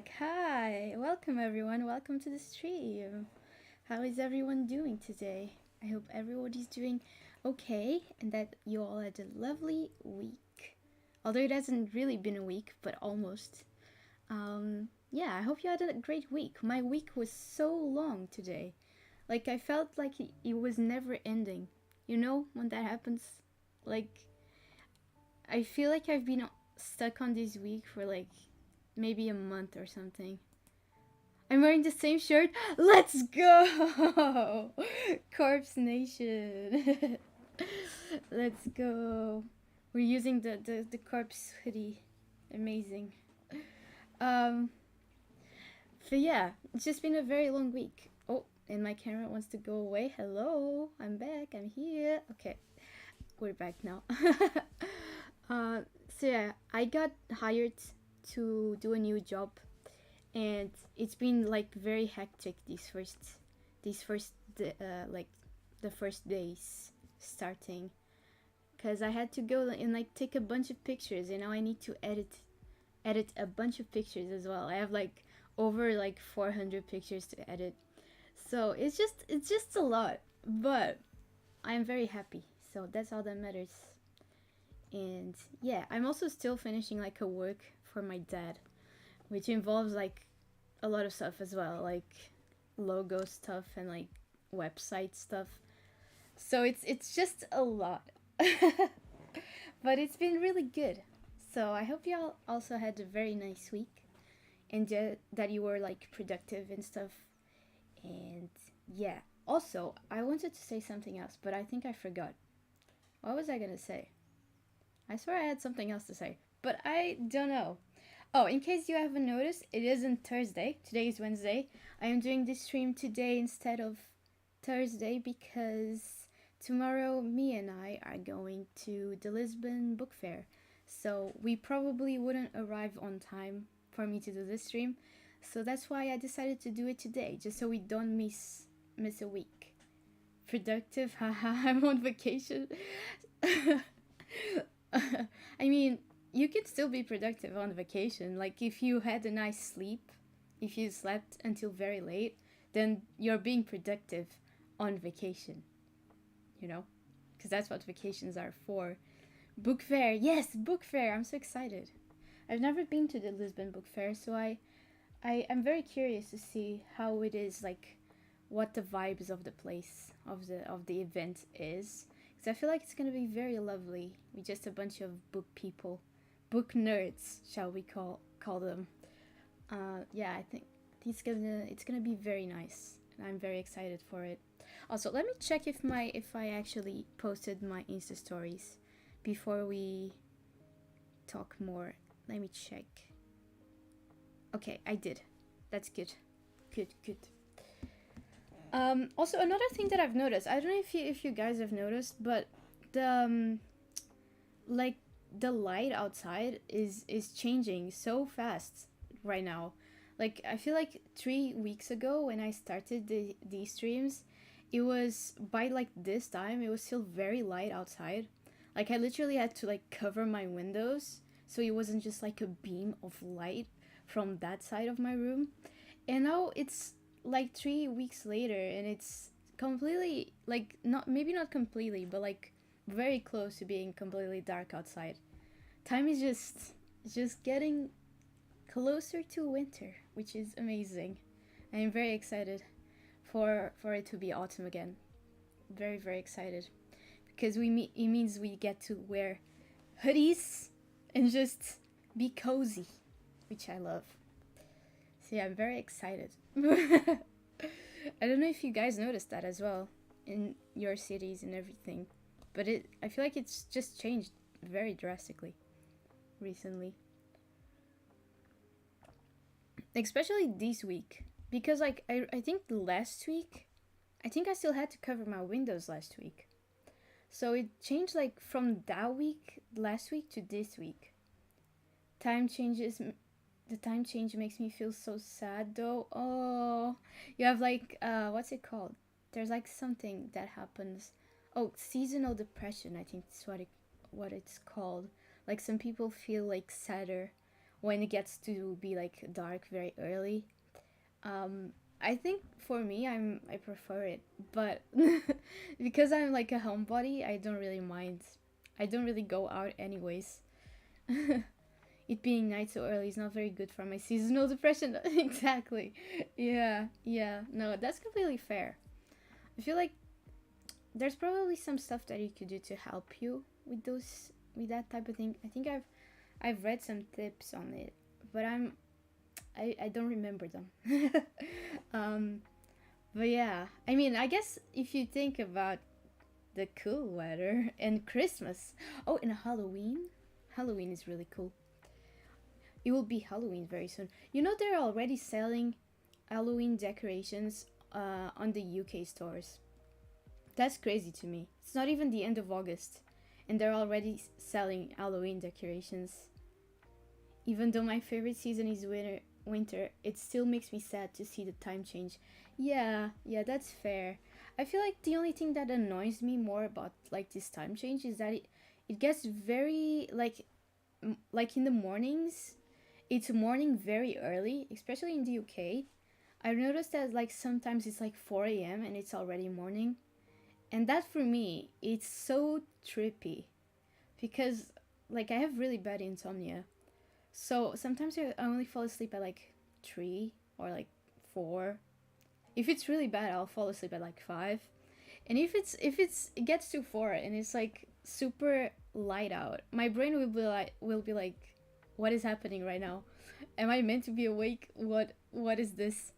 back. Hi. Welcome everyone. Welcome to the stream. How is everyone doing today? I hope everybody's doing okay and that you all had a lovely week. Although it hasn't really been a week, but almost. Yeah, I hope you had a great week. My week was so long today. Like I felt like it was never ending. You know when that happens? Like I feel like I've been stuck on this week for like maybe a month or something. I'm wearing the same shirt. Let's go! Corpse Nation. Let's go. We're using the corpse hoodie. Amazing. Um, but yeah, it's just been a very long week. Oh, and my camera wants to go away. Hello, I'm back. I'm here. Okay, we're back now. uh, so yeah, I got hired to do a new job, and it's been like very hectic like the first days starting, because I had to go and like take a bunch of pictures, and now I need to edit a bunch of pictures as well. I have like over like 400 pictures to edit, so it's just a lot, but I'm very happy, so that's all that matters. And yeah, I'm also still finishing like a work for my dad, which involves like a lot of stuff as well, like logo stuff and like website stuff. So it's just a lot. But it's been really good. So I hope y'all also had a very nice week, and that you were like productive and stuff. And yeah, also I wanted to say something else, but I think I forgot. What was I gonna say? I swear I had something else to say, but I don't know. Oh, in case you haven't noticed, it isn't Thursday. Today is Wednesday. I am doing this stream today instead of Thursday because tomorrow me and I are going to the Lisbon Book Fair. So we probably wouldn't arrive on time for me to do this stream. So that's why I decided to do it today, just so we don't miss a week. Productive, haha, I'm on vacation. I mean, you can still be productive on vacation. Like, if you had a nice sleep, if you slept until very late, then you're being productive on vacation, you know? Because that's what vacations are for. Book fair, yes, book fair. I'm so excited. I've never been to the Lisbon Book Fair, so I am very curious to see how it is, like what the vibes of the place of the event is, because I feel like it's gonna be very lovely with just a bunch of book people, book nerds, shall we call them. Yeah, I think it's gonna be very nice, and I'm very excited for it. Also, let me check if I actually posted my Insta stories before we talk more. Let me check. Okay, I did. That's good. Good. Also, another thing that I've noticed, I don't know if you guys have noticed, but the like the light outside is changing so fast right now. Like I feel like 3 weeks ago when I started these streams, it was by like this time it was still very light outside. Like I literally had to like cover my windows so it wasn't just like a beam of light from that side of my room. And now it's like 3 weeks later, and it's completely like not maybe not completely, but like very close to being completely dark outside. Time is just getting closer to winter, which is amazing. I'm very excited for it to be autumn again. Very excited because it means we get to wear hoodies and just be cozy, which I love. So yeah, I'm very excited. I don't know if you guys noticed that as well in your cities and everything, but I feel like it's just changed very drastically recently, especially this week. Because like I think last week, I think I still had to cover my windows last week. So it changed like from that week last week to this week. Time changes the time change makes me feel so sad though. Oh, you have like what's it called? There's like something that happens. Oh, seasonal depression. I think that's what it's called. Like some people feel like sadder when it gets to be like dark very early. I think for me, I prefer it, but because I'm like a homebody, I don't really mind. I don't really go out anyways. It being night so early is not very good for my seasonal depression. Exactly. Yeah, yeah. No, that's completely fair. I feel like there's probably some stuff that you could do to help you with that type of thing. I think I've read some tips on it, but I don't remember them. um, but yeah, I mean, I guess if you think about the cool weather and Christmas, oh, and Halloween, Halloween is really cool. It will be Halloween very soon. You know they're already selling Halloween decorations on the UK stores. That's crazy to me. It's not even the end of August, and they're already selling Halloween decorations. Even though my favorite season is winter, it still makes me sad to see the time change. Yeah, yeah, that's fair. I feel like the only thing that annoys me more about like this time change is that it gets very like in the mornings. It's morning very early, especially in the UK. I noticed that like sometimes it's like 4 a.m. and it's already morning. And that for me, it's so trippy because like I have really bad insomnia. So sometimes I only fall asleep at like 3 or like 4. If it's really bad, I'll fall asleep at like 5. And if it gets to 4 and it's like super light out, my brain will be like what is happening right now? Am I meant to be awake? What is this?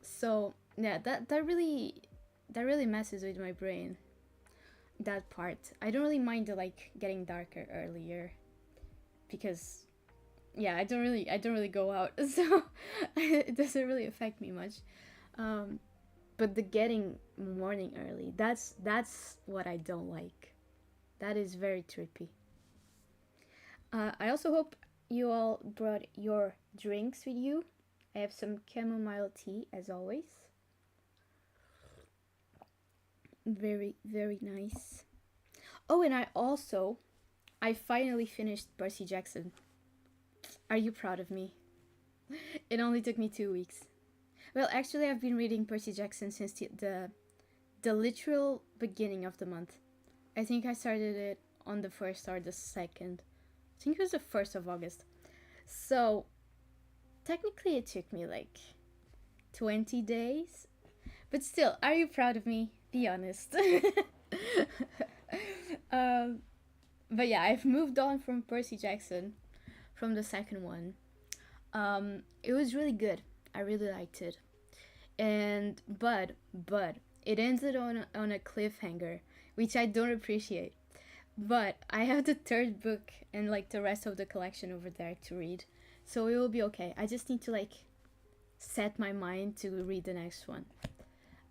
So, yeah, that really messes with my brain. That part. I don't really mind the like getting darker earlier because yeah, I don't really go out, so it doesn't really affect me much. Um, but the getting morning early, that's what I don't like. That is very trippy. I also hope you all brought your drinks with you. I have some chamomile tea as always. Very, very nice. Oh, and I finally finished Percy Jackson. Are you proud of me? It only took me 2 weeks. Well, actually, I've been reading Percy Jackson since the literal beginning of the month. I think I started it on the first or the second. I think it was the 1st of August. So technically, it took me like 20 days. But still, are you proud of me? Be honest. um, but yeah, I've moved on from Percy Jackson from the second one. It was really good. I really liked it. And but it ended on a cliffhanger, which I don't appreciate. But I have the third book and like the rest of the collection over there to read, so it will be okay. I just need to like set my mind to read the next one.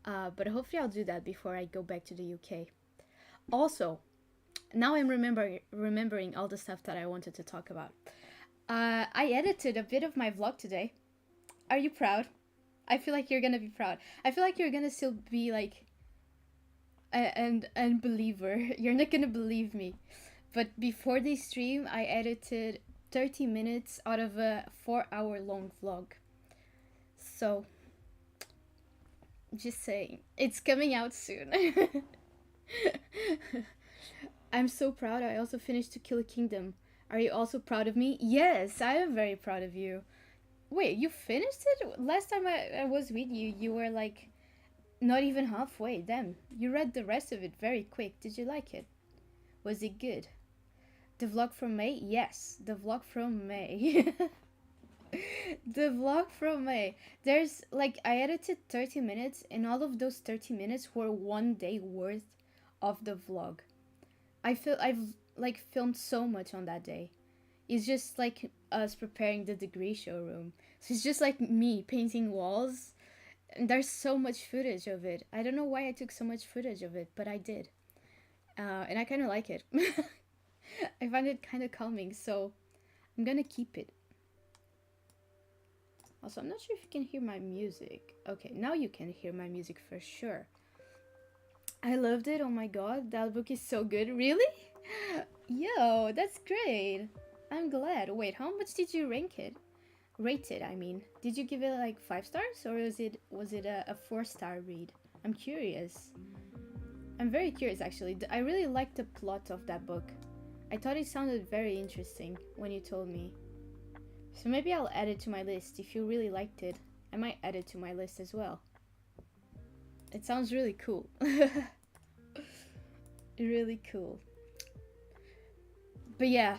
But hopefully I'll do that before I go back to the UK. Also, now I'm remembering all the stuff that I wanted to talk about. I edited a bit of my vlog today. Are you proud? I feel like you're gonna be proud. I feel like you're gonna still be like an unbeliever. You're not gonna believe me. But before this stream, I edited 30 minutes out of a 4 hour long vlog. So, just saying, it's coming out soon. I'm so proud. I also finished To Kill a Kingdom. Are you also proud of me? Yes, I am very proud of you. Wait, you finished it? Last time I was with you, you were like not even halfway. Damn, you read the rest of it very quick. Did you like it? Was it good? The vlog from May? Yes, the vlog from May. The vlog from May. There's like, I edited 30 minutes, and all of those 30 minutes were 1 day worth of the vlog. I feel I've like filmed so much on that day. It's just like us preparing the degree showroom. So it's just like me painting walls. And there's so much footage of it. I don't know why I took so much footage of it, but I did. And I kind of like it. I find it kind of calming, so I'm gonna keep it. Also, I'm not sure if you can hear my music. Okay, now you can hear my music for sure. I loved it. Oh my god, that book is so good. Really? Yo, that's great. I'm glad. Wait, how much did you rank it? Rate it, I mean. Did you give it like 5 stars or was it a 4-star read? I'm curious. I'm very curious actually. I really liked the plot of that book. I thought it sounded very interesting when you told me. So maybe I'll add it to my list. If you really liked it, I might add it to my list as well. It sounds really cool. Really cool. But yeah,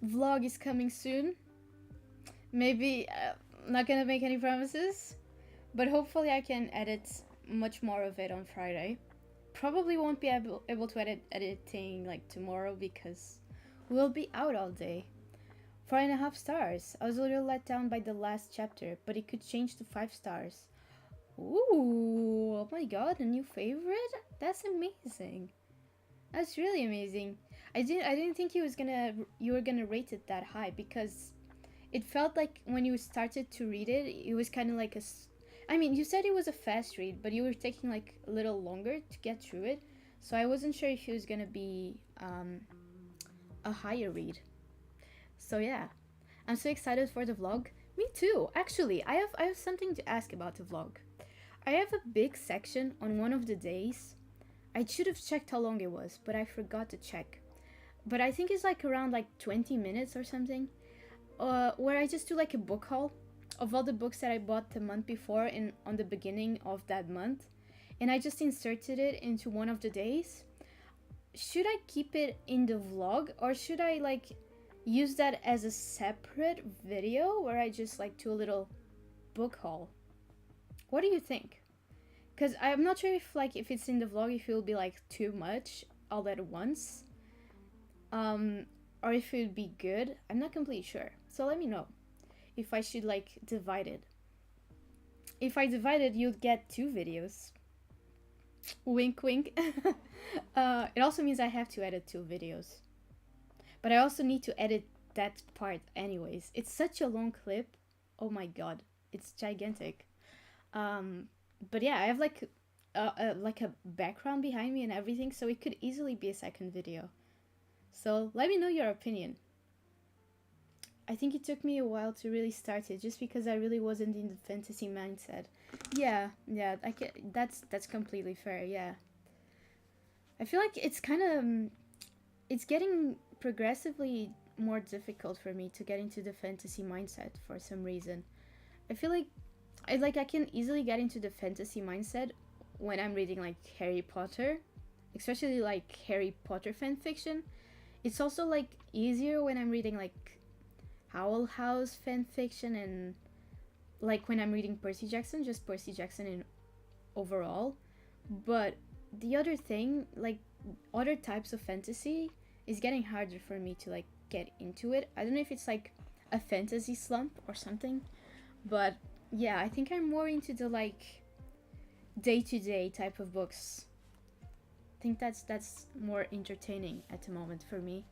vlog is coming soon. Maybe I'm not gonna make any promises, but hopefully I can edit much more of it on Friday. Probably won't be able to edit editing like tomorrow because we'll be out all day. 4.5 stars. I was a little let down by the last chapter, but it could change to 5 stars. Ooh, oh my god, a new favorite? That's amazing. That's really amazing. I didn't think you were gonna rate it that high because it felt like when you started to read it, it was kind of like I mean, you said it was a fast read, but you were taking like a little longer to get through it. So I wasn't sure if it was gonna be a higher read. So yeah, I'm so excited for the vlog. Me too. Actually, I have something to ask about the vlog. I have a big section on one of the days. I should have checked how long it was, but I forgot to check. But I think it's like around like 20 minutes or something. Where I just do like a book haul of all the books that I bought the month before and on the beginning of that month, and I just inserted it into one of the days. Should I keep it in the vlog or should I like use that as a separate video where I just like do a little book haul? What do you think? Because I'm not sure if it's in the vlog, if it will be like too much all at once, or if it would be good. I'm not completely sure. So let me know if I should like divide it. If I divide it, you'd get 2 videos. Wink, wink. It also means I have to edit 2 videos. But I also need to edit that part anyways. It's such a long clip. Oh my god, it's gigantic. But yeah, I have like a background behind me and everything, so it could easily be a second video. So let me know your opinion. I think it took me a while to really start it, just because I really wasn't in the fantasy mindset. Yeah, that's completely fair. Yeah, I feel like it's kind of it's getting progressively more difficult for me to get into the fantasy mindset for some reason. I feel like I can easily get into the fantasy mindset when I'm reading like Harry Potter, especially like Harry Potter fan fiction. It's also like easier when I'm reading like Owl House fan fiction and like when I'm reading Percy Jackson, just Percy Jackson in overall. But the other thing, like other types of fantasy, is getting harder for me to like get into it. I don't know if it's like a fantasy slump or something, but yeah, I think I'm more into the like day-to-day type of books. I think that's more entertaining at the moment for me.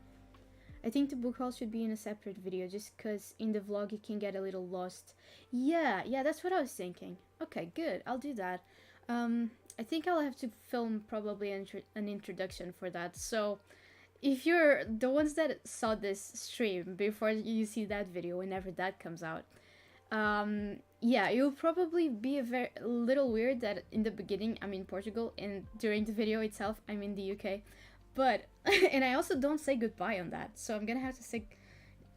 I think the book haul should be in a separate video just because in the vlog it can get a little lost. Yeah, that's what I was thinking. Okay, good. I'll do that. I think I'll have to film probably an introduction for that. So if you're the ones that saw this stream before you see that video, whenever that comes out, yeah, it will probably be a little weird that in the beginning I'm in Portugal and during the video itself I'm in the UK. But and I also don't say goodbye on that, so I'm gonna have to say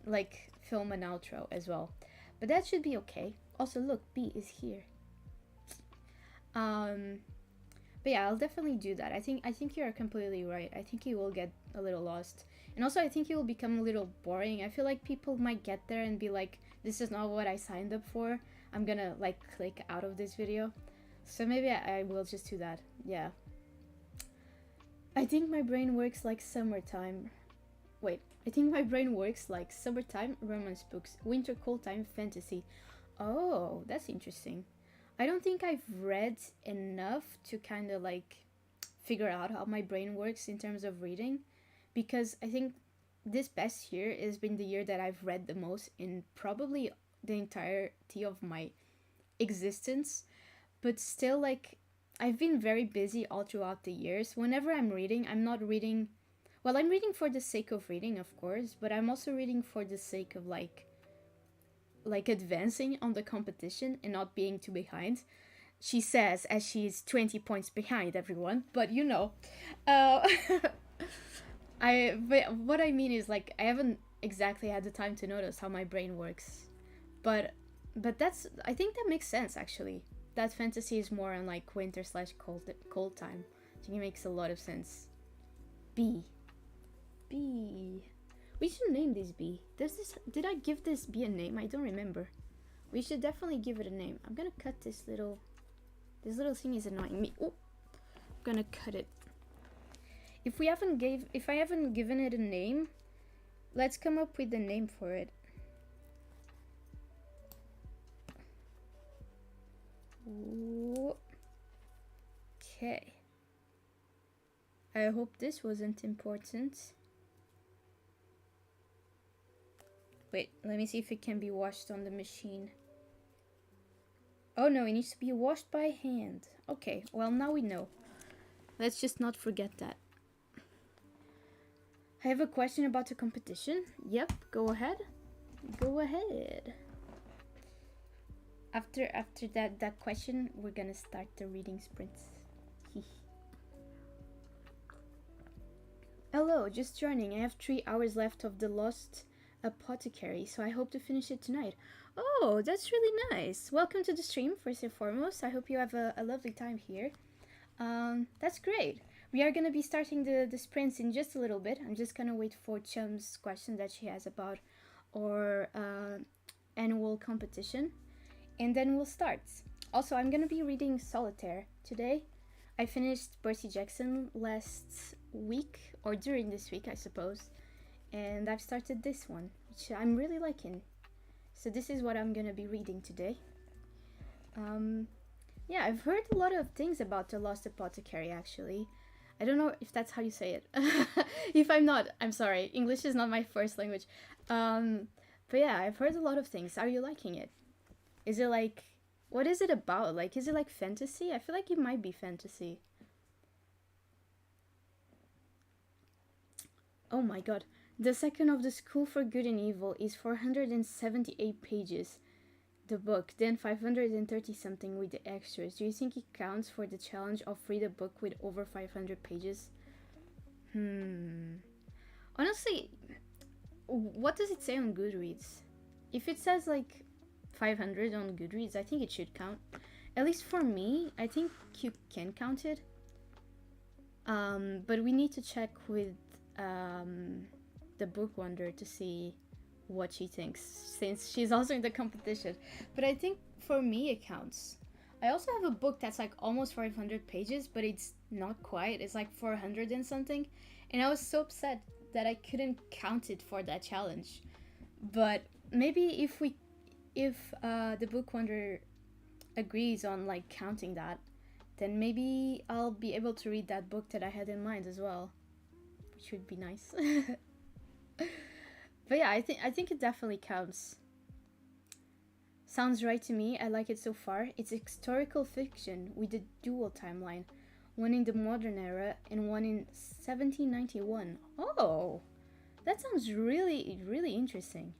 like film an outro as well. But that should be okay. Also, look, B is here. But yeah, I'll definitely do that. I think you're completely right. I think you will get a little lost. And also I think it will become a little boring. I feel like people might get there and be like, this is not what I signed up for. I'm gonna like click out of this video. So maybe I will just do that. Yeah. I think my brain works like summertime. Wait, I think my brain works like summertime romance books, winter cold time fantasy. Oh, that's interesting. I don't think I've read enough to kind of like figure out how my brain works in terms of reading, because I think this past year has been the year that I've read the most in probably the entirety of my existence. But still, like, I've been very busy all throughout the years. Whenever I'm reading, I'm not reading Well, I'm reading for the sake of reading, of course, but I'm also reading for the sake of like advancing on the competition and not being too behind. She says as she's 20 points behind everyone, but you know, uh, but what I mean is like I haven't exactly had the time to notice how my brain works, but that's I think that makes sense actually. That fantasy is more on like winter slash cold time. I think it makes a lot of sense. B. B. We should name this bee. Did I give this bee a name? I don't remember. We should definitely give it a name. I'm gonna cut this little thing is annoying me. Oh, I'm gonna cut it. If I haven't given it a name, let's come up with a name for it. Okay. I hope this wasn't important. Wait, let me see if it can be washed on the machine. Oh no, it needs to be washed by hand. Okay, well now we know. Let's just not forget that. I have a question about the competition. Yep, go ahead. Go ahead. After that question, we're gonna start the reading sprints. Hello, just joining. I have 3 hours left of The Lost Apothecary, so I hope to finish it tonight. Oh, that's really nice. Welcome to the stream, first and foremost. I hope you have a lovely time here. That's great. We are going to be starting the sprints in just a little bit. I'm just going to wait for Chum's question that she has about our annual competition. And then we'll start. Also, I'm going to be reading Solitaire today. I finished Percy Jackson last week, or during this week, I suppose. And I've started this one, which I'm really liking. So this is what I'm going to be reading today. Yeah, I've heard a lot of things about The Lost Apothecary, actually. I don't know if that's how you say it. If I'm not, I'm sorry. English is not my first language. But yeah, I've heard a lot of things. Are you liking it? Is it like... What is it about? Like, is it like fantasy? I feel like it might be fantasy. Oh my god. The second of the School for Good and Evil is 478 pages. The book, then 530 something with the extras. Do you think it counts for the challenge of read a book with over 500 pages? Honestly, what does it say on Goodreads? If it says like 500 on Goodreads, I think it should count. At least for me, I think you can count it. But we need to check with the Book Wonder to see what she thinks, since she's also in the competition. But I think for me it counts. I also have a book that's like almost 500 pages, but it's not quite. It's like 400 and something. And I was so upset that I couldn't count it for that challenge. But maybe if the Book Wonder agrees on like counting that, then maybe I'll be able to read that book that I had in mind as well, which would be nice. But yeah, I think it definitely counts. Sounds right to me. I like it so far. It's historical fiction with a dual timeline, one in the modern era and one in 1791. Oh, that sounds really, really interesting.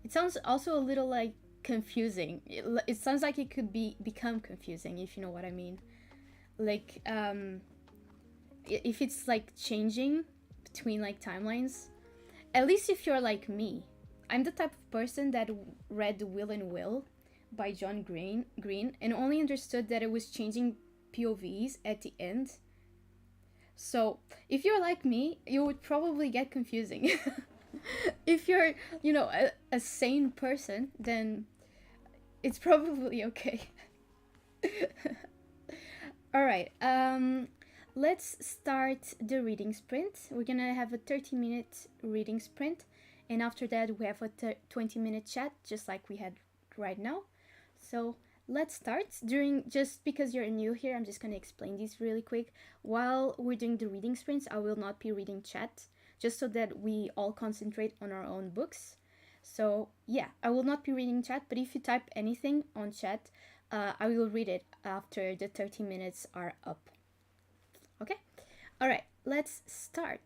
It sounds also a little like confusing. It sounds like it could become confusing, if you know what I mean. Like, if it's like changing between like timelines. At least if you're like me. I'm the type of person that read Will and Will by John Green and only understood that it was changing POVs at the end. So if you're like me, you would probably get confusing. If you're, a sane person, then it's probably okay. Alright, let's start the reading sprint. We're gonna have a 30-minute reading sprint, and after that we have a 20-minute chat, just like we had right now. So let's start. Just because you're new here, I'm just gonna explain this really quick. While we're doing the reading sprints, I will not be reading chat, just so that we all concentrate on our own books. So yeah, I will not be reading chat, but if you type anything on chat, I will read it after the 30 minutes are up. Okay? Alright, let's start.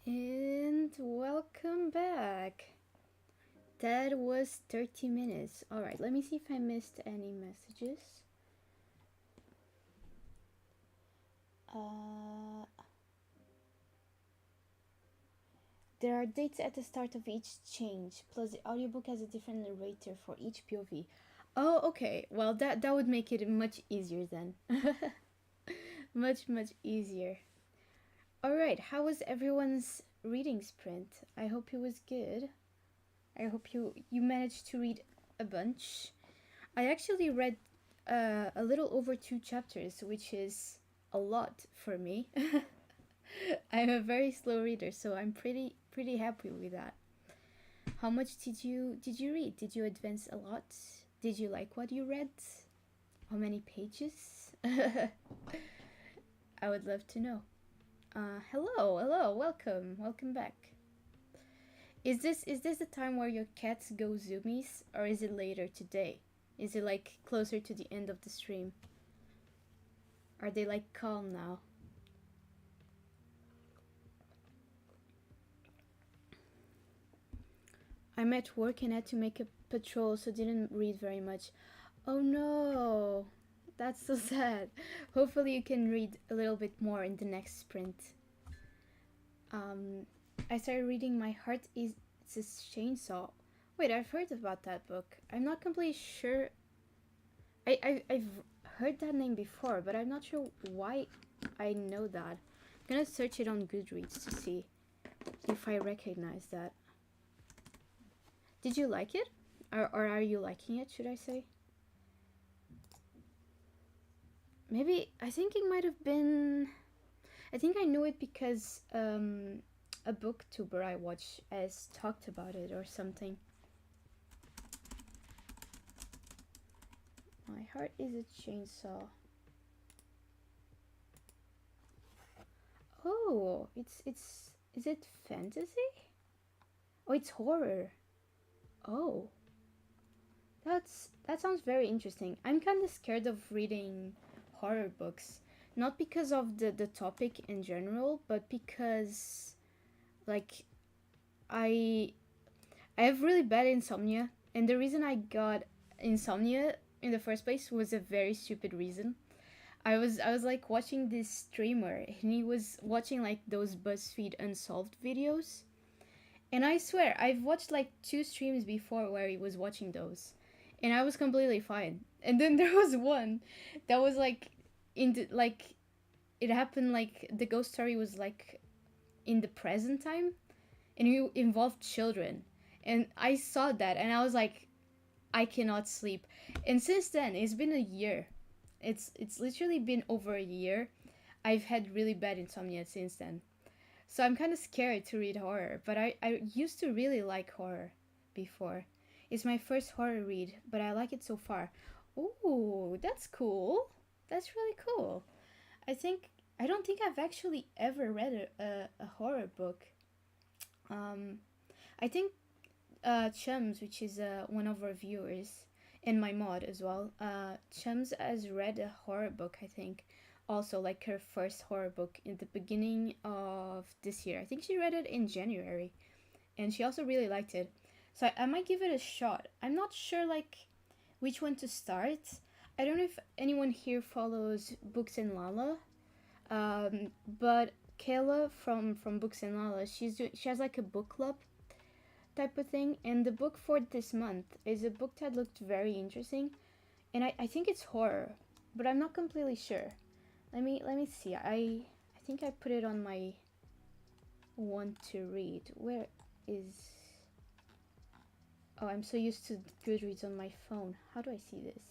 And welcome back. That was 30 minutes. Alright, let me see if I missed any messages. There are dates at the start of each change, plus the audiobook has a different narrator for each POV. Oh, okay. Well, that would make it much easier then. much easier. Alright, how was everyone's reading sprint? I hope it was good. I hope you managed to read a bunch. I actually read a little over 2 chapters, which is a lot for me. I'm a very slow reader, so I'm pretty happy with that. How much did you read? Did you advance a lot? Did you like what you read? How many pages? I would love to know. Hello, welcome back. Is this the time where your cats go zoomies, or is it later today? Is it like closer to the end of the stream? Are they like calm now? I'm at work and had to make a patrol, so didn't read very much. Oh no, that's so sad. Hopefully you can read a little bit more in the next sprint. I started reading My Heart is a Chainsaw. Wait, I've heard about that book. I'm not completely sure. I've heard that name before, but I'm not sure why I know that. I'm gonna search it on Goodreads to see if I recognize that. Did you like it? Or are you liking it, should I say? Maybe, I think it might have been... I think I knew it because a booktuber I watch has talked about it or something. My Heart is a Chainsaw. Oh, is it fantasy? Oh, it's horror. Oh, that sounds very interesting. I'm kind of scared of reading horror books, not because of the topic in general, but because like I have really bad insomnia, and the reason I got insomnia in the first place was a very stupid reason. I was like watching this streamer, and he was watching like those BuzzFeed Unsolved videos. And I swear, I've watched like 2 streams before where he was watching those, and I was completely fine. And then there was one that was like it happened like the ghost story was like in the present time, and it involved children. And I saw that, and I was like, I cannot sleep. And since then, it's been a year. It's literally been over a year. I've had really bad insomnia since then. So I'm kind of scared to read horror, but I used to really like horror before. It's my first horror read, but I like it so far. Ooh, that's cool. That's really cool. I don't think I've actually ever read a horror book. I think Chums, which is one of our viewers, and my mod as well, Chums has read a horror book, I think. Also, like her first horror book in the beginning of this year. I think she read it in January, and she also really liked it. So I might give it a shot. I'm not sure like which one to start. I don't know if anyone here follows Books and Lala, but Kayla from Books and Lala, she has like a book club type of thing, and the book for this month is a book that looked very interesting, and I think it's horror, but I'm not completely sure. Let me see. I think I put it on my want to read. Where is... Oh, I'm so used to Goodreads on my phone. How do I see this?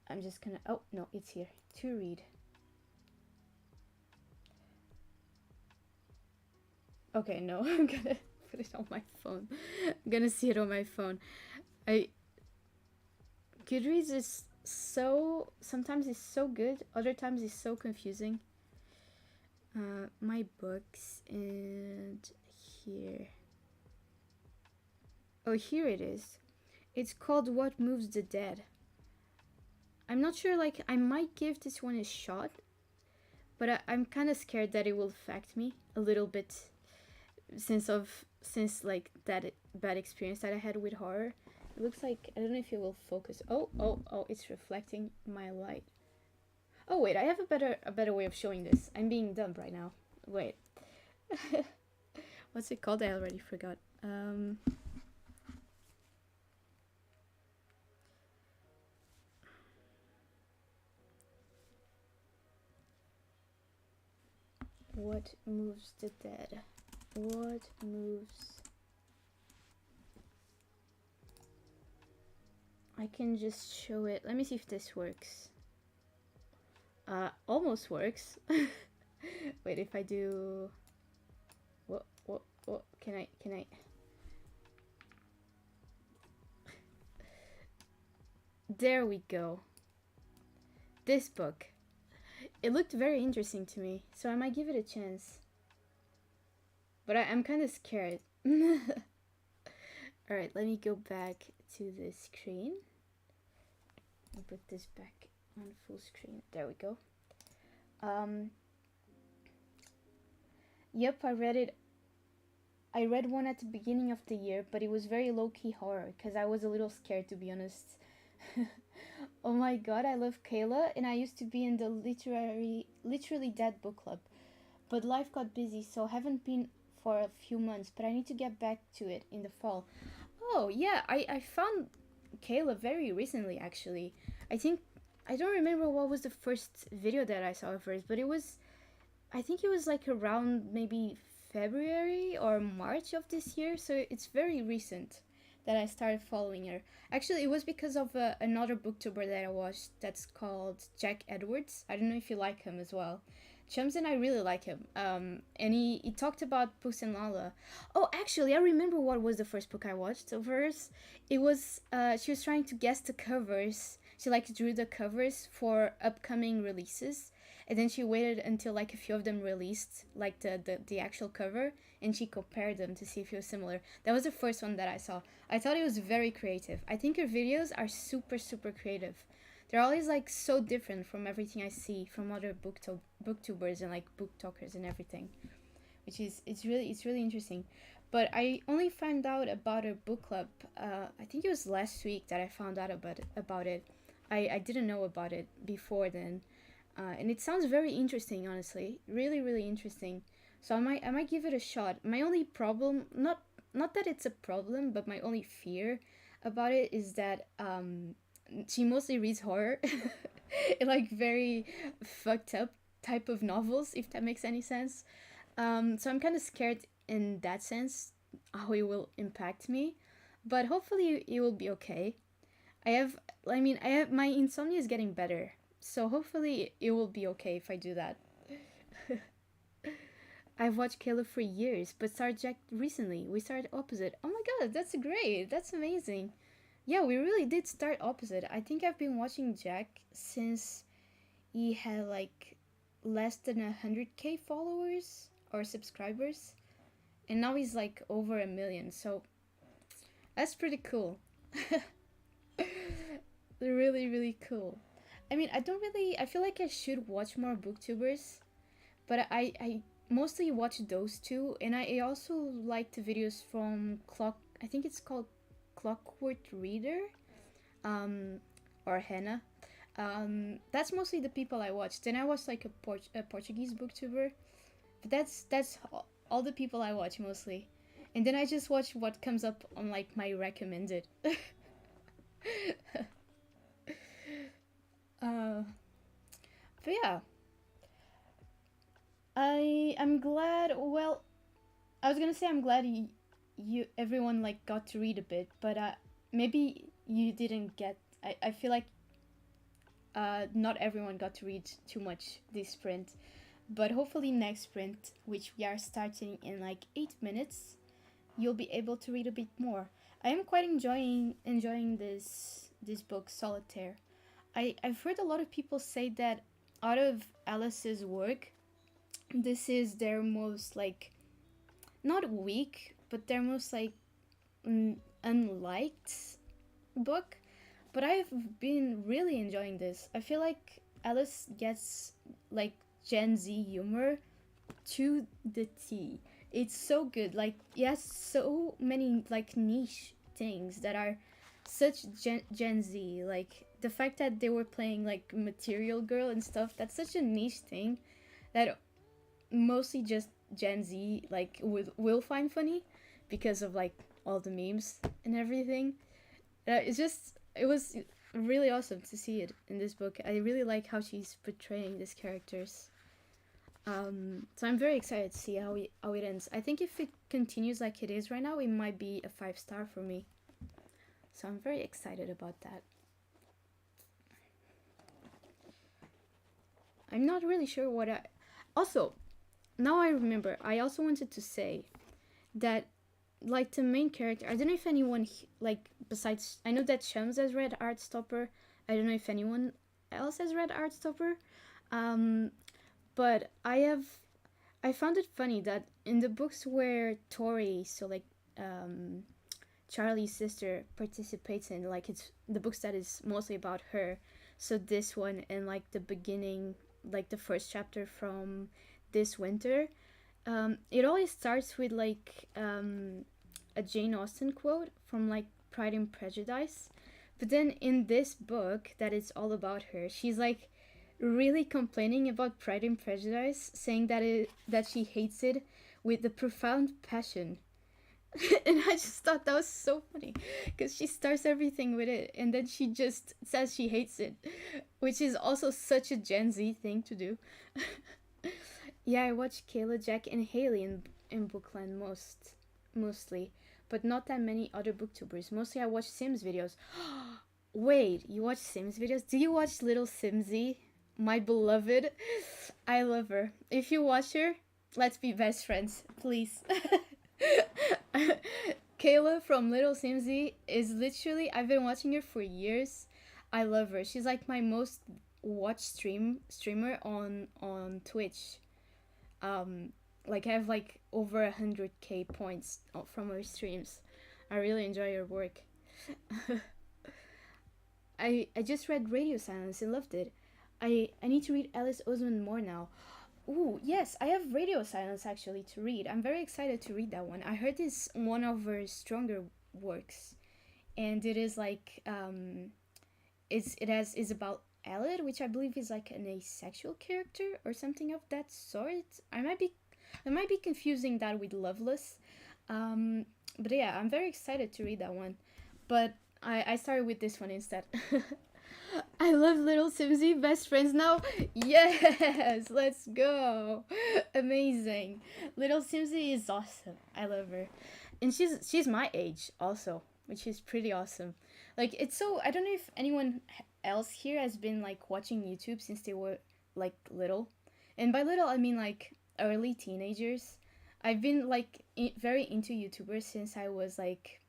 I'm just gonna... Oh, no, it's here. To read. Okay, no, I'm gonna put it on my phone. I'm gonna see it on my phone. Goodreads is so... Sometimes it's so good, other times it's so confusing. My books, and here... Oh, here it is. It's called What Moves the Dead. I'm not sure, like, I might give this one a shot, but I'm kind of scared that it will affect me a little bit since like that bad experience that I had with horror. It looks like I don't know if it will focus. Oh! It's reflecting my light. Oh wait, I have a better way of showing this. I'm being dumb right now. Wait, what's it called? I already forgot. What moves the dead? What moves? I can just show it. Let me see if this works. Almost works. Wait, if I do... What, can I... There we go. This book. It looked very interesting to me, so I might give it a chance. But I'm kind of scared. Alright, let me go back to the screen. I'll put this back on full screen. There we go. Yep, I read it. I read one at the beginning of the year, but it was very low-key horror, because I was a little scared, to be honest. Oh my god, I love Kayla, and I used to be in the literally dead book club. But life got busy, so haven't been for a few months, but I need to get back to it in the fall. Oh, yeah, I found Kayla very recently, actually. I don't remember what was the first video that I saw of hers, but I think it was like around maybe February or March of this year, so it's very recent that I started following her. Actually, it was because of another booktuber that I watched that's called Jack Edwards. I don't know if you like him as well. Chums and I really like him. And he talked about Puss and Lala. Oh, actually, I remember what was the first book I watched of hers. It was, she was trying to guess the covers. She like drew the covers for upcoming releases. And then she waited until like a few of them released, like the actual cover, and she compared them to see if it was similar. That was the first one that I saw. I thought it was very creative. I think her videos are super, super creative. They're always like so different from everything I see from other booktubers and like book talkers and everything, which is it's really interesting. But I only found out about her book club. I think it was last week that I found out about it. I didn't know about it before then, and it sounds very interesting. Honestly, really interesting. So I might give it a shot. My only problem, not that it's a problem, but my only fear about it is that she mostly reads horror like very fucked up type of novels, if that makes any sense. So I'm kind of scared in that sense how it will impact me, but hopefully it will be okay. I have my insomnia is getting better, so hopefully it will be okay if I do that. I've watched Kayla for years, but started Jack recently. We started opposite. Oh my god, that's great. That's amazing. Yeah, we really did start opposite. I think I've been watching Jack since he had like less than 100K followers or subscribers, and now he's like over 1 million. So that's pretty cool. Really cool. I mean, I feel like I should watch more booktubers, but I mostly watch those two, and I also like the videos from I think it's called Clockwork Reader, um, or Hannah. That's mostly the people I watched. Then I watched like a Portuguese booktuber, but that's all the people I watch mostly. And then I just watch what comes up on like my recommended. uh, but yeah, I'm glad. Well, I was gonna say I'm glad you everyone like got to read a bit, but maybe you didn't get. I feel like not everyone got to read too much this sprint, but hopefully next sprint, which we are starting in like 8 minutes, you'll be able to read a bit more. I am quite enjoying this book, Solitaire. I've heard a lot of people say that out of Alice's work, this is their most like not weak, but their most like unliked book. But I've been really enjoying this. I feel like Alice gets like Gen Z humor to the T. It's so good. Like, yes, so many like niche things that are such Gen Z. Like the fact that they were playing like Material Girl and stuff. That's such a niche thing that mostly just Gen Z like will find funny because of like all the memes and everything. It was really awesome to see it in this book. I really like how she's portraying these characters. So I'm very excited to see how it ends. I think if it continues like it is right now, it might be a 5 star for me. So I'm very excited about that. I'm not really sure what I. Also, now I remember. I also wanted to say that, like the main character, I don't know if anyone like besides. I know that Shams has read Heartstopper. I don't know if anyone else has read Heartstopper. Um, but I found it funny that in the books where Tori, so like um, Charlie's sister, participates in, like it's the books that is mostly about her. So this one and like the beginning, like the first chapter from this winter, it always starts with like a Jane Austen quote from like Pride and Prejudice. But then in this book that it's all about her, she's like really complaining about Pride and Prejudice, saying that she hates it with the profound passion. And I just thought that was so funny because she starts everything with it and then she just says she hates it, which is also such a Gen Z thing to do. Yeah, I watched Kayla, Jack, and Haley in Bookland mostly, but not that many other booktubers. Mostly I watch Sims videos. Wait, you watch Sims videos? Do you watch Little Simsy? My beloved. I love her. If you watch her, let's be best friends, please. Kayla from Little Simsy is literally, I've been watching her for years. I love her. She's like my most watched streamer on Twitch. Um, like I have like over 100K points from her streams. I really enjoy her work. I just read Radio Silence and loved it. I need to read Alice Oseman more now. Ooh, yes, I have Radio Silence actually to read. I'm very excited to read that one. I heard it's one of her stronger works, and it is like is about Elliot, which I believe is like an asexual character or something of that sort. I might be confusing that with Loveless, but yeah, I'm very excited to read that one. But I started with this one instead. I love Little Simsy, best friends now. Yes, let's go. Amazing. Little Simsy is awesome. I love her, and she's my age also, which is pretty awesome. Like it's so I don't know if anyone else here has been like watching YouTube since they were like little, and by little I mean like early teenagers. I've been like very into YouTubers since I was like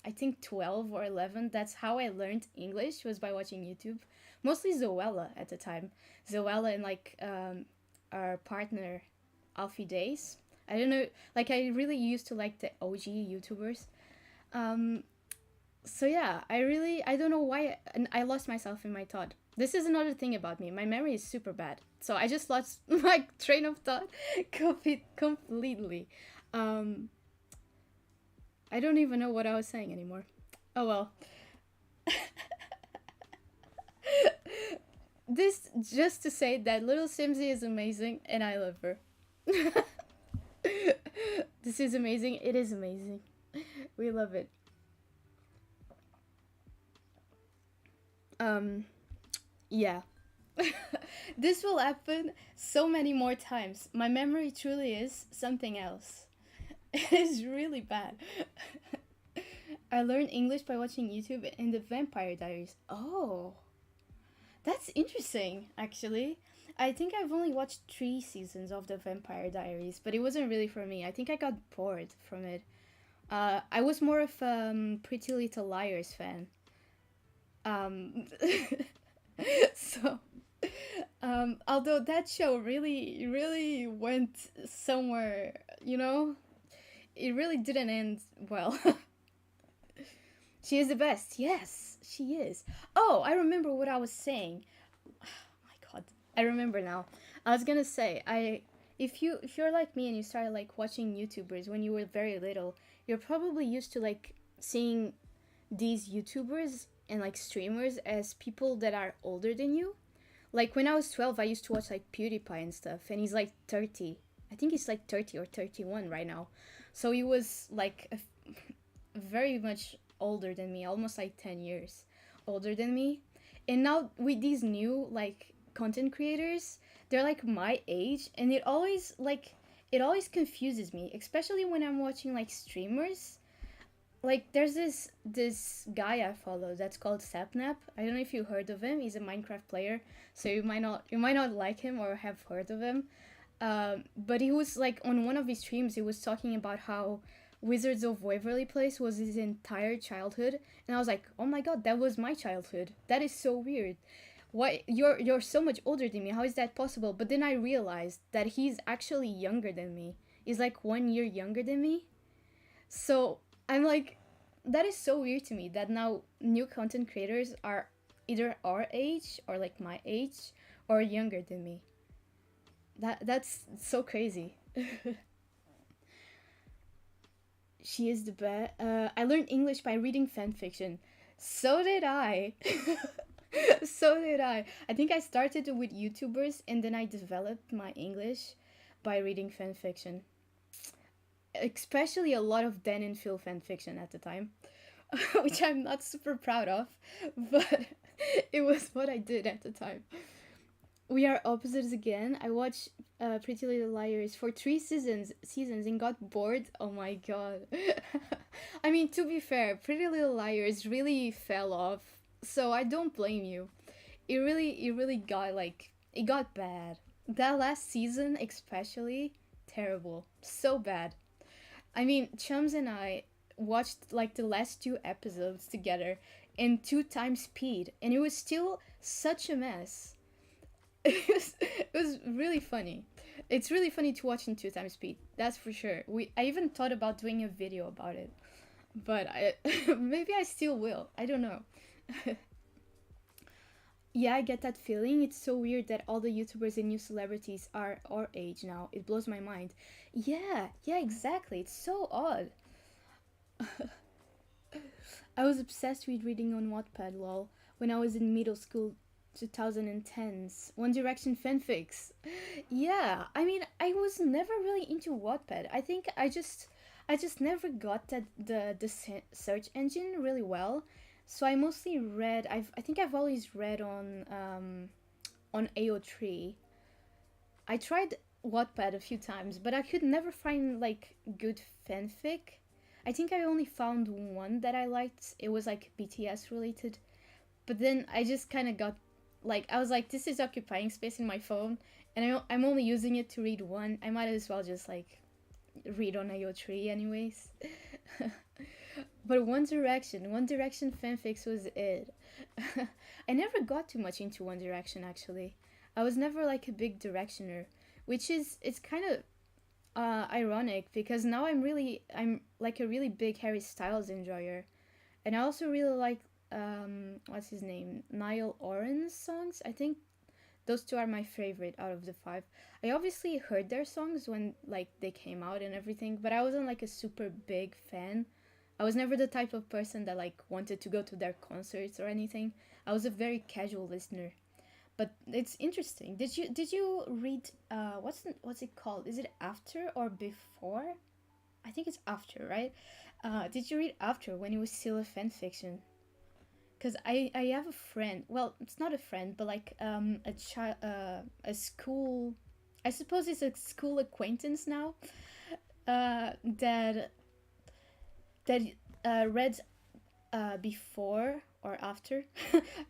I think 12 or 11. That's how I learned English was by watching YouTube. Mostly Zoella at the time. Zoella and like our partner Alfie Days. I don't know, like I really used to like the OG YouTubers. Um so yeah, I don't know why and I lost myself in my thought. This is another thing about me. My memory is super bad. So I just lost my train of thought completely. Um I don't even know what I was saying anymore. Oh well. This just to say that Little Simsy is amazing and I love her. This is amazing. It is amazing. We love it. Um yeah. This will happen so many more times. My memory truly is something else. It is really bad. I learned English by watching YouTube and the Vampire Diaries. Oh, that's interesting, actually. I think I've only watched 3 seasons of the Vampire Diaries, but it wasn't really for me. I think I got bored from it. I was more of Pretty Little Liars fan. Um, so, although that show really, really went somewhere, it really didn't end well. She is the best. Yes, she is. Oh, I remember what I was saying. Oh my god. I remember now. I was gonna say, if you're like me and you started like watching YouTubers when you were very little, you're probably used to like seeing these YouTubers and like streamers as people that are older than you. Like when I was 12, I used to watch like PewDiePie and stuff, and he's like 30. I think he's like 30 or 31 right now. So he was like very much older than me, almost like 10 years older than me. And now with these new like content creators, they're like my age, and it always confuses me, especially when I'm watching like streamers. Like there's this guy I follow that's called Sapnap. I don't know if you heard of him. He's a Minecraft player, so you might not like him or have heard of him. But he was like on one of his streams. He was talking about how Wizards of Waverly Place was his entire childhood, and I was like, oh my god, that was my childhood. That is so weird. Why you're so much older than me? How is that possible? But then I realized that he's actually younger than me. He's like 1 year younger than me. So I'm like, that is so weird to me that now new content creators are either our age or like my age or younger than me. That's so crazy. She is the best. I learned English by reading fan fiction. So did I. So did I. I think I started with YouTubers and then I developed my English by reading fan fiction. Especially a lot of Dan and Phil fan fiction at the time, which I'm not super proud of, but it was what I did at the time. We are opposites again. I watched Pretty Little Liars for 3 seasons and got bored. Oh my god. I mean, to be fair, Pretty Little Liars really fell off, so I don't blame you. It really got like it got bad. That last season especially terrible. So bad. I mean, Chums and I watched like the last two episodes together in two times speed, and it was still such a mess. It was really funny. It's really funny to watch in two times speed. That's for sure. I even thought about doing a video about it, but I maybe I still will. I don't know. Yeah, I get that feeling. It's so weird that all the YouTubers and new celebrities are our age now. It blows my mind. Yeah, yeah, exactly. It's so odd. I was obsessed with reading on Wattpad, lol, when I was in middle school, 2010s. One Direction fanfics. Yeah, I mean, I was never really into Wattpad. I think I just never got the search engine really well. So I mostly read. I think I've always read on AO3. I tried Wattpad a few times, but I could never find like good fanfic. I think I only found one that I liked. It was like BTS related. But then I just kind of got like I was like, this is occupying space in my phone, and I'm only using it to read one. I might as well just like read on AO3 anyways. But One Direction fanfics was it. I never got too much into One Direction actually. I was never like a big Directioner, which is it's kind of ironic because now I'm like a really big Harry Styles enjoyer, and I also really like what's his name, Niall Horan's songs. I think those two are my favorite out of the five. I obviously heard their songs when like they came out and everything, but I wasn't like a super big fan. I was never the type of person that like wanted to go to their concerts or anything. I was a very casual listener. But it's interesting. Did you read what's it called? Is it After or Before? I think it's After, right? Did you read After when it was still a fan fiction? Because I have a friend. Well, it's not a friend, but like a child, a school. I suppose it's a school acquaintance now. That read before or after,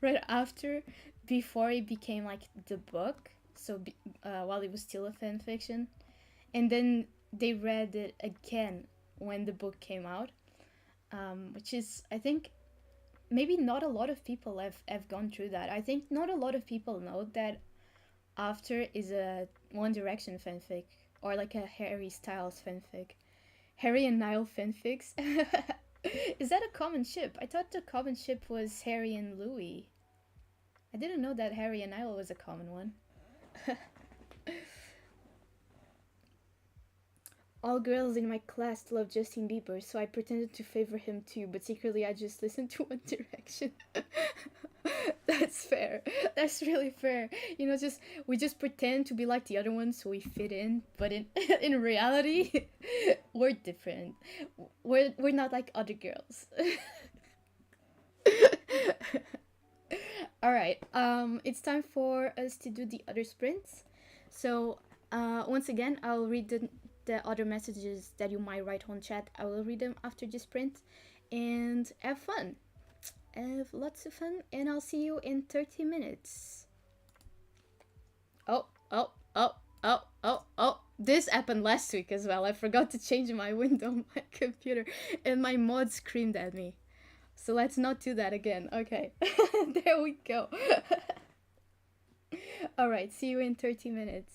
read after, before it became like the book. So while it was still a fan fiction, and then they read it again when the book came out, which is I think maybe not a lot of people have gone through that. I think not a lot of people know that After is a One Direction fanfic or like a Harry Styles fanfic. Harry and Niall fanfics. Is that a common ship? I thought the common ship was Harry and Louis. I didn't know that Harry and Niall was a common one. All girls in my class love Justin Bieber, so I pretended to favor him too, but secretly I just listened to One Direction. That's fair. That's really fair. You know, just we just pretend to be like the other ones so we fit in, but in in reality, we're different. We're not like other girls. All right. It's time for us to do the other sprints. So, once again, I'll read the other messages that you might write on chat. I will read them after the sprint, and have fun. Have lots of fun, and I'll see you in 30 minutes. Oh, oh, oh, oh, oh, oh. This happened last week as well. I forgot to change my window on my computer, and my mod screamed at me. So let's not do that again. Okay. There we go. All right. See you in 30 minutes.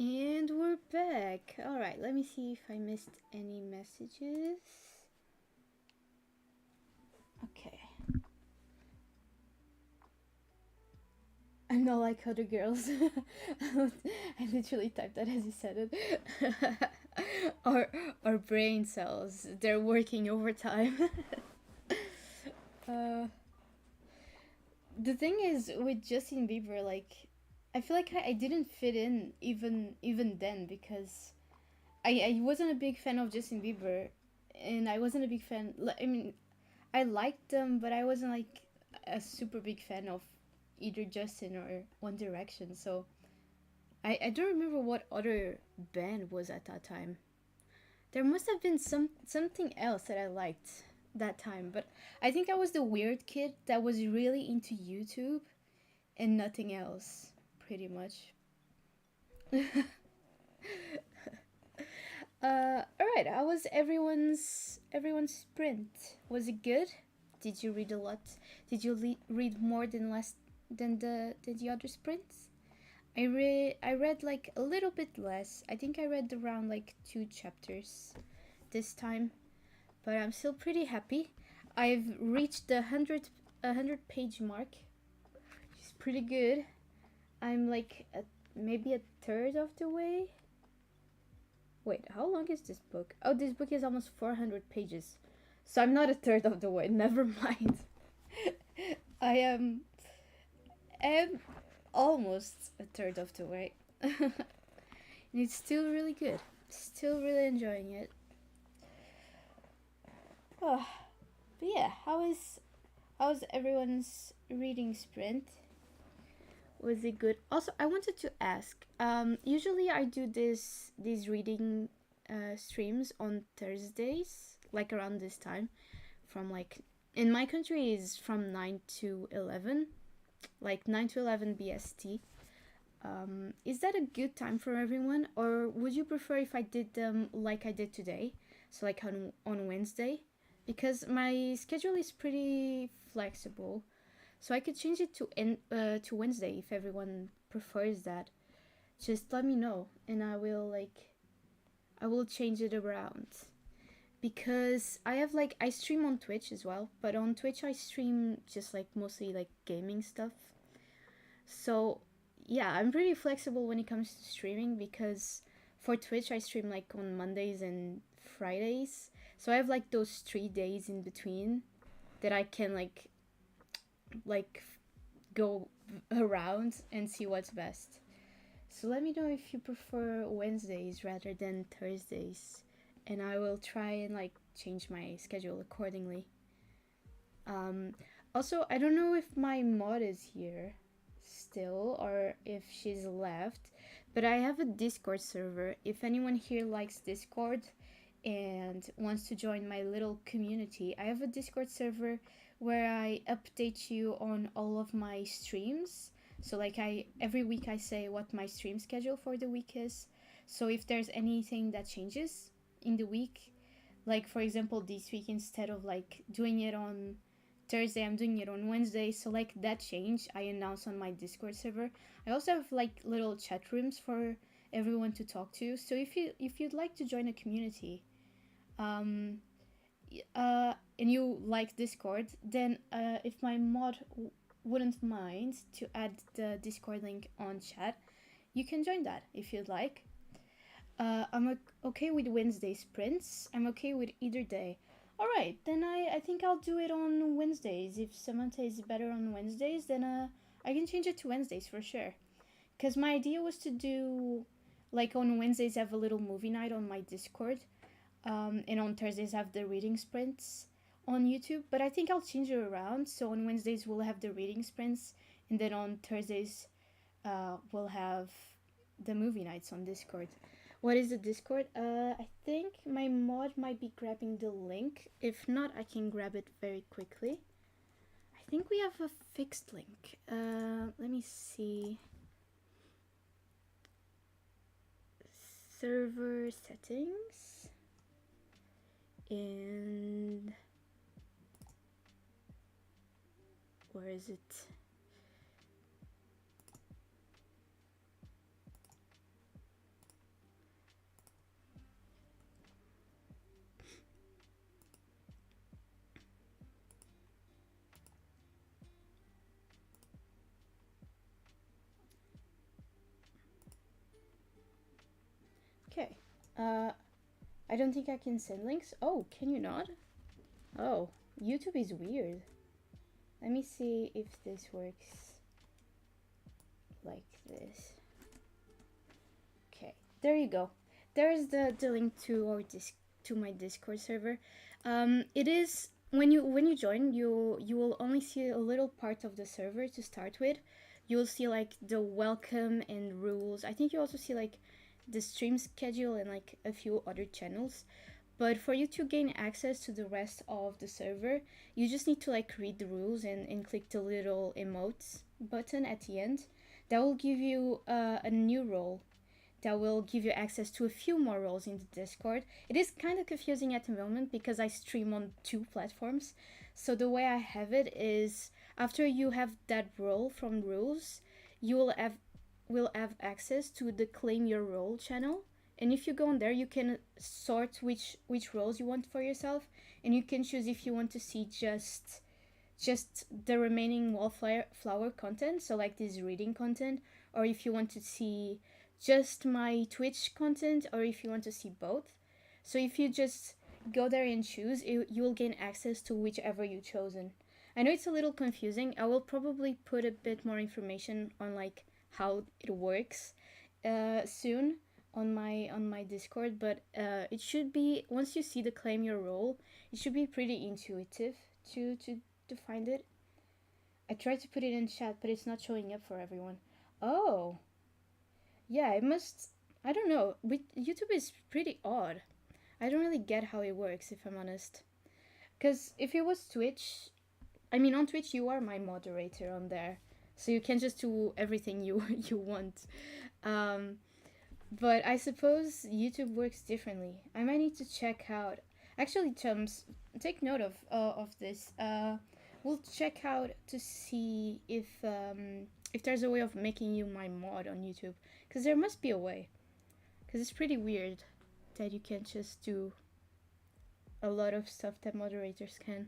And we're back. Alright, let me see if I missed any messages. Okay. I'm not like other girls. I literally typed that as you said it. our brain cells, they're working overtime. uh, the thing is with Justin Bieber, like, I feel like I didn't fit in even then because I wasn't a big fan of Justin Bieber, and I wasn't a big fan. I mean, I liked them, but I wasn't like a super big fan of either Justin or One Direction. So I don't remember what other band was at that time. There must have been something else that I liked that time, but I think I was the weird kid that was really into YouTube and nothing else, pretty much. All right. How was everyone's sprint? Was it good? Did you read a lot? Did you read more than the other sprints? I read like a little bit less. I think I read around like 2 chapters this time, but I'm still pretty happy. I've reached the 100 page mark, which is pretty good. I'm like maybe a third of the way. Wait, how long is this book? Oh, this book is almost 400 pages. So I'm not a third of the way. Never mind. I am almost a third of the way. And it's still really good. Still really enjoying it. Oh, but yeah, how's everyone's reading sprint? Was it good? Also, I wanted to ask. Usually I do these reading streams on Thursdays, like around this time, from like in my country is from 9 to 11, like 9 to 11 BST. Is that a good time for everyone, or would you prefer if I did them like I did today, so like on Wednesday? Because my schedule is pretty flexible, so I could change it to Wednesday if everyone prefers that. Just let me know, and I will change it around. Because I have like I stream on Twitch as well, but on Twitch I stream just like mostly like gaming stuff. So yeah, I'm pretty flexible when it comes to streaming because for Twitch I stream like on Mondays and Fridays. So I have like those 3 days in between that I can like go around and see what's best. So let me know if you prefer Wednesdays rather than Thursdays, and I will try and like change my schedule accordingly. Um, Also, I don't know if my mod is here still or if she's left, but I have a Discord server. If anyone here likes Discord and wants to join my little community, I have a Discord server where I update you on all of my streams. So like I every week I say what my stream schedule for the week is. So if there's anything that changes in the week, like for example this week instead of like doing it on Thursday, I'm doing it on Wednesday. So like that change I announce on my Discord server. I also have like little chat rooms for everyone to talk to. So if you'd like to join a community, um, and you like Discord, then if my mod wouldn't mind to add the Discord link on chat, you can join that if you'd like. I'm okay with Wednesday sprints. I'm okay with either day. Alright, then I think I'll do it on Wednesdays. If Samantha is better on Wednesdays, then I can change it to Wednesdays for sure. Because my idea was to do, like on Wednesdays, have a little movie night on my Discord. And on Thursdays, have the reading sprints on YouTube. But I think I'll change it around. So on Wednesdays, we'll have the reading sprints. And then on Thursdays, we'll have the movie nights on Discord. What is the Discord? I think my mod might be grabbing the link. If not, I can grab it very quickly. I think we have a fixed link. Let me see. Server settings. And where is it? Okay. Uh, I don't think I can send links. Oh, can you not? Oh, YouTube is weird. Let me see if this works like this. Okay, there you go. There's the link to our to my Discord server. It is when you join, you will only see a little part of the server to start with. You'll see like the welcome and rules. I think you also see like the stream schedule and like a few other channels. But for you to gain access to the rest of the server, you just need to like read the rules and click the little emotes button at the end. That will give you a new role that will give you access to a few more roles in the Discord. It is kind of confusing at the moment because I stream on two platforms. So the way I have it is after you have that role from rules, you will have access to the claim your role channel. And if you go on there, you can sort which roles you want for yourself, and you can choose if you want to see just the remaining wallflower content, so like this reading content, or if you want to see just my Twitch content, or if you want to see both. So if you just go there and choose, you will gain access to whichever you've chosen. I know it's a little confusing. I will probably put a bit more information on like how it works soon on my Discord, but it should be once you see the claim your role, it should be pretty intuitive to find it. I tried to put it in chat, but it's not showing up for everyone. Oh, yeah, it must. I don't know. YouTube is pretty odd. I don't really get how it works, if I'm honest. Because if it was Twitch, I mean, on Twitch you are my moderator on there, so you can just do everything you you want. Um, but I suppose YouTube works differently. I might need to check out. Actually, chums, take note of this. We'll check out to see if there's a way of making you my mod on YouTube, because there must be a way. Because it's pretty weird that you can't just do a lot of stuff that moderators can.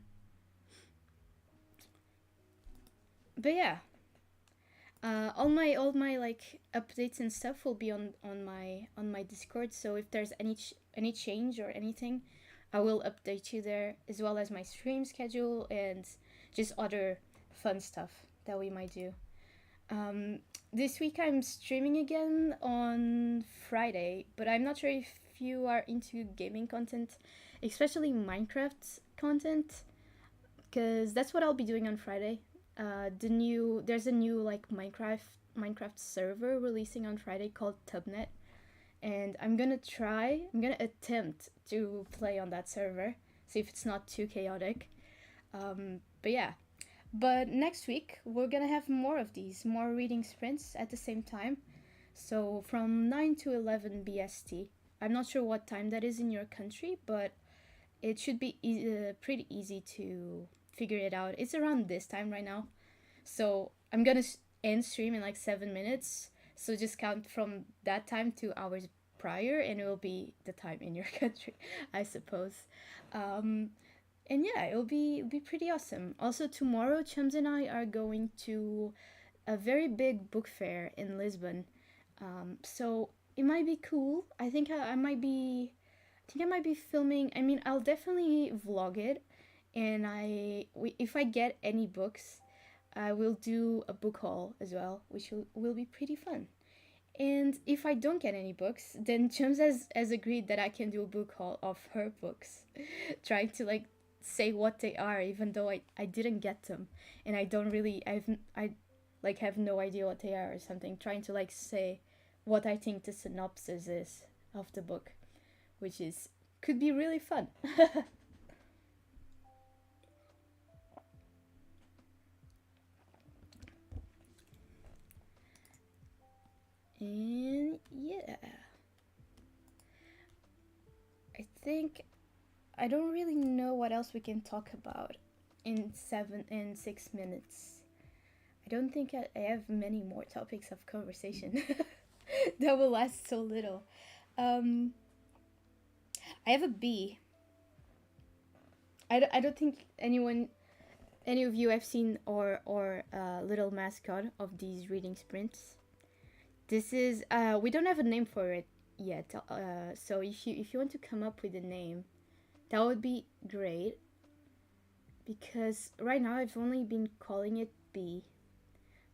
But yeah, all my like updates and stuff will be on my Discord. So if there's any change or anything, I will update you there, as well as my stream schedule and just other fun stuff that we might do. This week I'm streaming again on Friday, but I'm not sure if you are into gaming content, especially Minecraft content, because that's what I'll be doing on Friday. There's a new like Minecraft server releasing on Friday called Tubnet, and I'm gonna attempt to play on that server, see if it's not too chaotic. But yeah, but next week we're gonna have more of these, more reading sprints at the same time. So from 9 to 11 BST. I'm not sure what time that is in your country, but it should be pretty easy to figure it out. It's around this time right now. So I'm gonna end stream in like 7 minutes. So just count from that time to hours prior, and it will be the time in your country, I suppose. Um, and yeah, it'll be pretty awesome. Also, tomorrow, Chums and I are going to a very big book fair in Lisbon. So it might be cool. I might be. I think I might be filming. I mean, I'll definitely vlog it, and if I get any books, I will do a book haul as well, which will be pretty fun. And if I don't get any books, then Chums has agreed that I can do a book haul of her books, trying to like say what they are, even though I didn't get them, and I don't really I like have no idea what they are or something. Trying to like say what I think the synopsis is of the book, which is could be really fun. And yeah, I think I don't really know what else we can talk about in 6 minutes. I don't think I have many more topics of conversation that will last so little. Um, I have a bee. I don't think any of you have seen or little mascot of these reading sprints. This is we don't have a name for it. yet. So if you want to come up with a name, that would be great. Because right now I've only been calling it B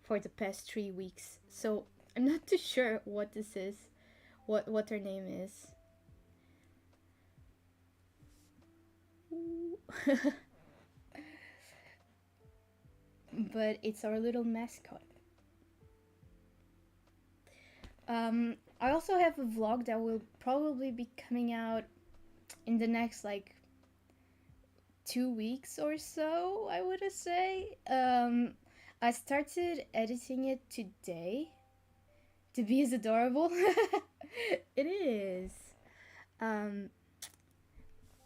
for the past 3 weeks, so I'm not too sure what this is, what her name is. But it's our little mascot. I also have a vlog that will probably be coming out in the next like 2 weeks or so, I would say. I started editing it today. To be as adorable. It is. Um,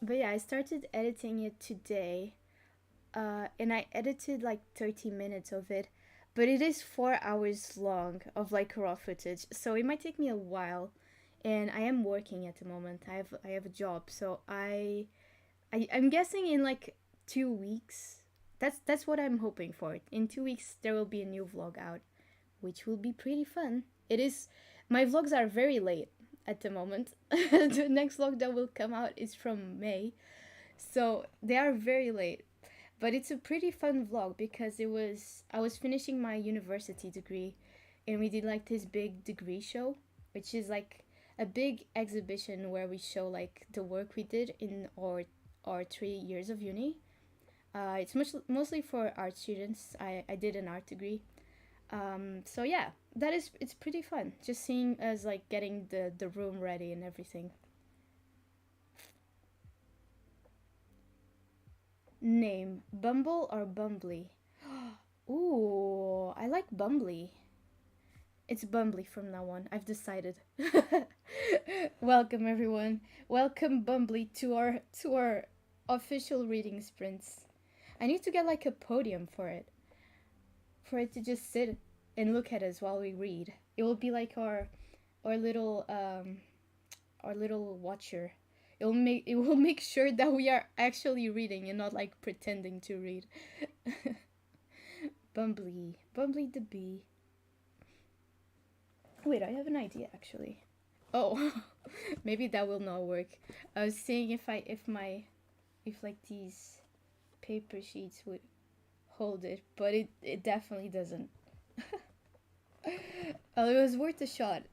but yeah, I started editing it today. And I edited like 30 minutes of it. But it is 4 hours long of like raw footage. So it might take me a while. And I am working at the moment. I have a job. So I'm guessing in like 2 weeks. That's what I'm hoping for. In 2 weeks there will be a new vlog out, which will be pretty fun. It is. My vlogs are very late at the moment. The next vlog that will come out is from May, so they are very late. But it's a pretty fun vlog because I was finishing my university degree, and we did like this big degree show, which is like a big exhibition where we show like the work we did in our 3 years of uni. It's mostly for art students. I did an art degree. So yeah, it's pretty fun. Just seeing us like getting the room ready and everything. Name Bumble or Bumbly? Ooh, I like Bumbly. It's Bumbly from now on. I've decided. Welcome everyone. Welcome Bumbly to our official reading sprints. I need to get like a podium for it to just sit and look at us while we read. It will be like our little our little watcher. It will make sure that we are actually reading and not like pretending to read. Bumbly the bee. Wait, I have an idea actually. Oh, maybe that will not work. I was seeing if like these paper sheets would hold it, but it definitely doesn't. Oh, it was worth a shot.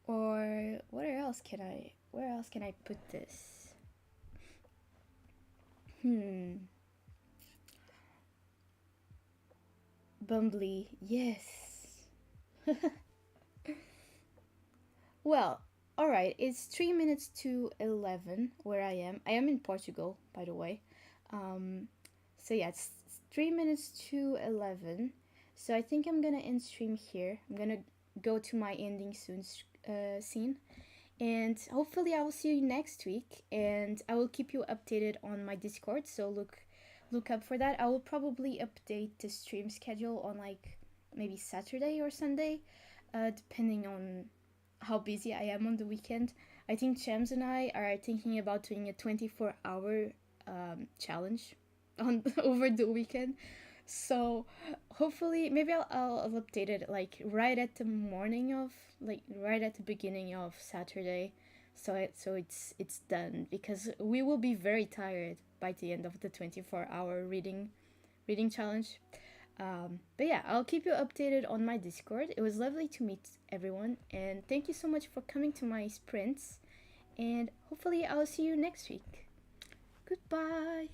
Or where else can I put this? Hmm. Bumbly, yes. Well, alright, it's 3 minutes to 11 where I am. I am in Portugal, by the way. Um, so yeah, it's 3 minutes to 11. So I think I'm gonna end stream here. I'm gonna go to my ending soon scene. And hopefully I will see you next week, and I will keep you updated on my Discord, so look up for that. I will probably update the stream schedule on like maybe Saturday or Sunday, depending on how busy I am on the weekend. I think Chams and I are thinking about doing a 24-hour challenge on over the weekend. So hopefully, maybe I'll update it like right at the morning of like right at the beginning of Saturday, so it's done because we will be very tired by the end of the 24-hour reading challenge. But yeah, I'll keep you updated on my Discord. It was lovely to meet everyone, and thank you so much for coming to my sprints. And hopefully, I'll see you next week. Goodbye.